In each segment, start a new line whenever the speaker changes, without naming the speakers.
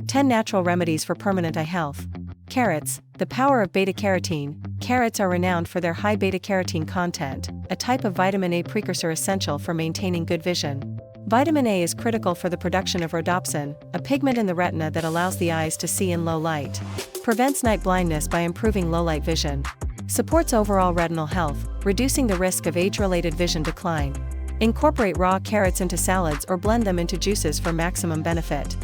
10 Natural Remedies for Permanent Eye Health. Carrots, the power of beta-carotene. Carrots are renowned for their high beta-carotene content, a type of vitamin A precursor essential for maintaining good vision. Vitamin A is critical for the production of rhodopsin, a pigment in the retina that allows the eyes to see in low light. Prevents night blindness by improving low-light vision. Supports overall retinal health, reducing the risk of age-related vision decline. Incorporate raw carrots into salads or blend them into juices for maximum benefit.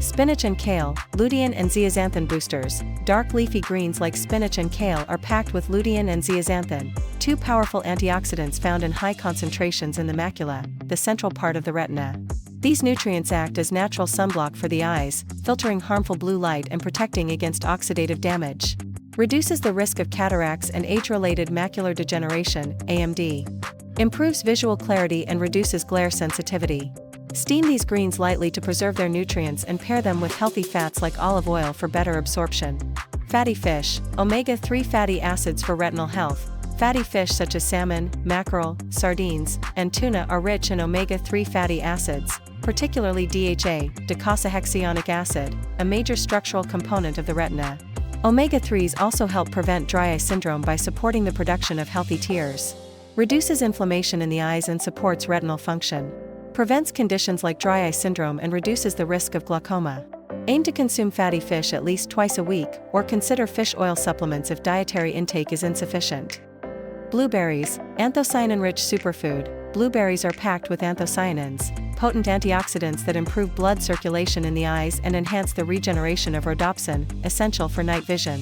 Spinach and kale, lutein and zeaxanthin boosters. Dark leafy greens like spinach and kale are packed with lutein and zeaxanthin, two powerful antioxidants found in high concentrations in the macula, the central part of the retina. These nutrients act as natural sunblock for the eyes, filtering harmful blue light and protecting against oxidative damage. Reduces the risk of cataracts and age-related macular degeneration, AMD. Improves visual clarity and reduces glare sensitivity. Steam these greens lightly to preserve their nutrients and pair them with healthy fats like olive oil for better absorption. Fatty fish, omega-3 fatty acids for retinal health. Fatty fish such as salmon, mackerel, sardines, and tuna are rich in omega-3 fatty acids, particularly DHA, docosahexaenoic acid, a major structural component of the retina. Omega-3s also help prevent dry eye syndrome by supporting the production of healthy tears. Reduces inflammation in the eyes and supports retinal function. Prevents conditions like dry eye syndrome and reduces the risk of glaucoma. Aim to consume fatty fish at least twice a week, or consider fish oil supplements if dietary intake is insufficient. Blueberries, anthocyanin-rich superfood. Blueberries are packed with anthocyanins, potent antioxidants that improve blood circulation in the eyes and enhance the regeneration of rhodopsin, essential for night vision.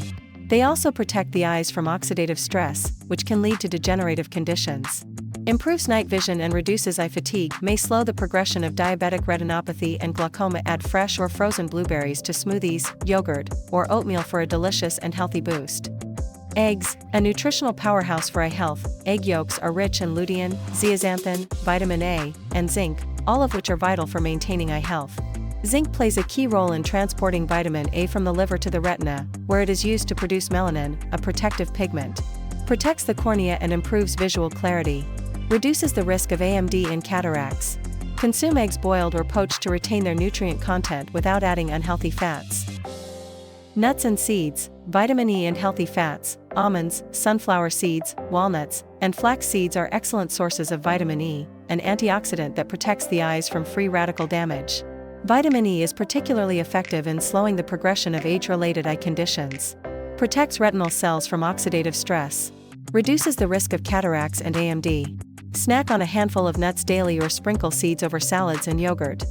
They also protect the eyes from oxidative stress, which can lead to degenerative conditions. Improves night vision and reduces eye fatigue. May slow the progression of diabetic retinopathy and glaucoma. Add fresh or frozen blueberries to smoothies, yogurt, or oatmeal for a delicious and healthy boost. Eggs, a nutritional powerhouse for eye health. Egg yolks are rich in lutein, zeaxanthin, vitamin A, and zinc, all of which are vital for maintaining eye health. Zinc plays a key role in transporting vitamin A from the liver to the retina, where it is used to produce melanin, a protective pigment. Protects the cornea and improves visual clarity. Reduces the risk of AMD and cataracts. Consume eggs boiled or poached to retain their nutrient content without adding unhealthy fats. Nuts and seeds, vitamin E and healthy fats. Almonds, sunflower seeds, walnuts, and flax seeds are excellent sources of vitamin E, an antioxidant that protects the eyes from free radical damage. Vitamin E is particularly effective in slowing the progression of age-related eye conditions. Protects retinal cells from oxidative stress. Reduces the risk of cataracts and AMD. Snack on a handful of nuts daily or sprinkle seeds over salads and yogurt.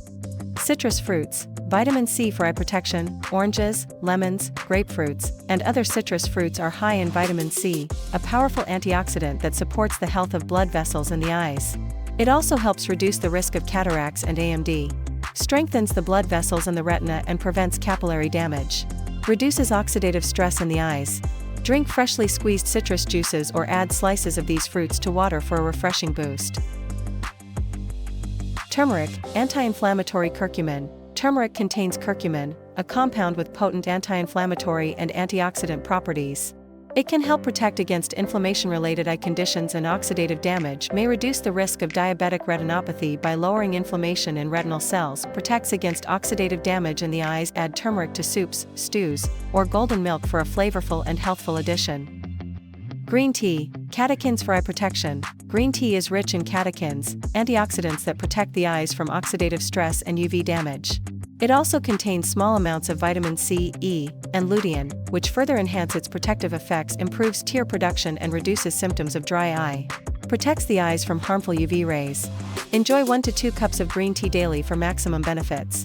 Citrus fruits, vitamin C for eye protection. Oranges, lemons, grapefruits, and other citrus fruits are high in vitamin C, a powerful antioxidant that supports the health of blood vessels in the eyes. It also helps reduce the risk of cataracts and AMD. Strengthens the blood vessels in the retina and prevents capillary damage. Reduces oxidative stress in the eyes. Drink freshly squeezed citrus juices or add slices of these fruits to water for a refreshing boost. Turmeric, anti-inflammatory curcumin. Turmeric contains curcumin, a compound with potent anti-inflammatory and antioxidant properties. It can help protect against inflammation-related eye conditions and oxidative damage. May reduce the risk of diabetic retinopathy by lowering inflammation in retinal cells. Protects against oxidative damage in the eyes. Add turmeric to soups, stews, or golden milk for a flavorful and healthful addition. Green tea, catechins for eye protection. Green tea is rich in catechins, antioxidants that protect the eyes from oxidative stress and UV damage. It also contains small amounts of vitamin C, E, and lutein, which further enhance its protective effects. Improves tear production and reduces symptoms of dry eye. Protects the eyes from harmful UV rays. Enjoy 1 to 2 cups of green tea daily for maximum benefits.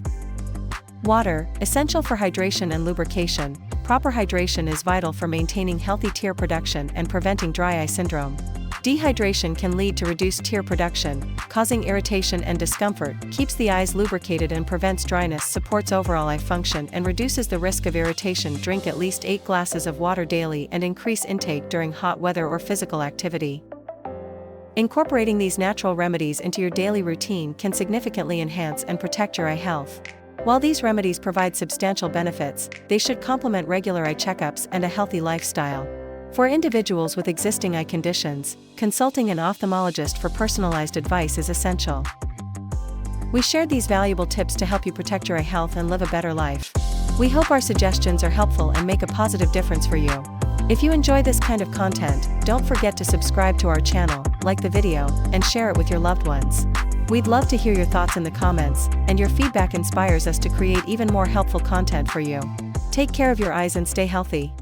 Water, essential for hydration and lubrication. Proper hydration is vital for maintaining healthy tear production and preventing dry eye syndrome. Dehydration can lead to reduced tear production, causing irritation and discomfort. Keeps the eyes lubricated and prevents dryness. Supports overall eye function and reduces the risk of irritation. Drink at least 8 glasses of water daily and increase intake during hot weather or physical activity. Incorporating these natural remedies into your daily routine can significantly enhance and protect your eye health. While these remedies provide substantial benefits, they should complement regular eye checkups and a healthy lifestyle. For individuals with existing eye conditions, consulting an ophthalmologist for personalized advice is essential. We shared these valuable tips to help you protect your eye health and live a better life. We hope our suggestions are helpful and make a positive difference for you. If you enjoy this kind of content, don't forget to subscribe to our channel, like the video, and share it with your loved ones. We'd love to hear your thoughts in the comments, and your feedback inspires us to create even more helpful content for you. Take care of your eyes and stay healthy.